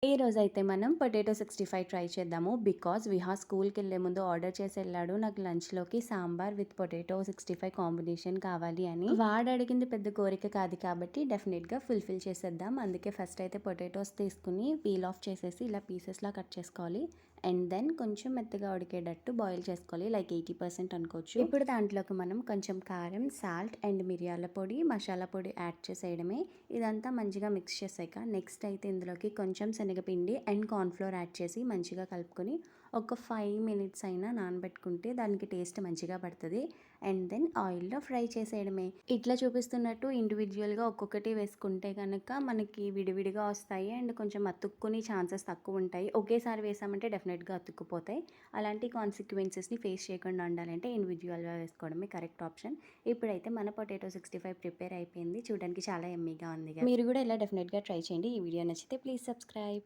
ఈరోజైతే మనం potato 65 try చేద్దాము. బికాజ్ విహార్ స్కూల్‌కెళ్ళే ముందు ఆర్డర్ చేసి ఎళ్ళాడు. నాకు లంచ్‌లోకి సాంబార్ విత్ పొటాటో 65 కాంబినేషన్ కావాలి అని. వాడు అడిగింది పెద్ద కోరిక కాదు కాబట్టి డెఫినిట్‌గా ఫుల్‌ఫిల్ చేసేద్దాం. అందుకే ఫస్ట్ అయితే పొటాటోస్ తీసుకొని పీల్ ఆఫ్ చేసేసి ఇలా పీసెస్‌లా కట్ చేసుకోవాలి. అండ్ దెన్ కొంచెం మెత్తగా ఉడికేటట్టు బాయిల్ చేసుకోవాలి. లైక్ 80% అనుకోవచ్చు. ఇప్పుడు దాంట్లోకి మనం కొంచెం కారం, సాల్ట్ అండ్ మిరియాల పొడి, మసాలా పొడి యాడ్ చేసేయడమే. ఇదంతా మంచిగా మిక్స్ చేసాక నెక్స్ట్ అయితే ఇందులోకి కొంచెం శనగపిండి అండ్ కార్న్‌ఫ్లోర్ యాడ్ చేసి మంచిగా కలుపుకొని ఒక 5 మినిట్స్ అయినా నానబెట్టుకుంటే దానికి టేస్ట్ మంచిగా పడుతది. అండ్ దెన్ ఆయిల్‌లో ఫ్రై చేసేయడమే. ఇట్లా చూపిస్తున్నట్టు ఇండివిడ్యువల్‌గా ఒక్కొక్కటి వేసుకుంటే గనక మనకి విడివిడిగా వస్తాయి. అండ్ కొంచెం అతుక్కునే ఛాన్సెస్ తక్కువుంటాయి. ఒకేసారి వేసామంటే డెఫినెట్‌గా అతుక్కుపోతాయి. అలాంటి కాన్సిక్వెన్సెస్‌ని ఫేస్ చేయకుండా ఉండాలంటే ఇండివిడ్యువల్‌గా వేసుకోవడమే కరెక్ట్ ఆప్షన్. ఇప్పుడైతే మన పొటాటో 65 ప్రిపేర్ అయిపోయింది. చూడడానికి చాలా యమ్మీగా ఉందిగా. మీరు కూడా ఇలా డెఫినెట్‌గా ట్రై చేయండి. ఈ వీడియో నచ్చితే ప్లీజ్ సబ్స్క్రైబ్.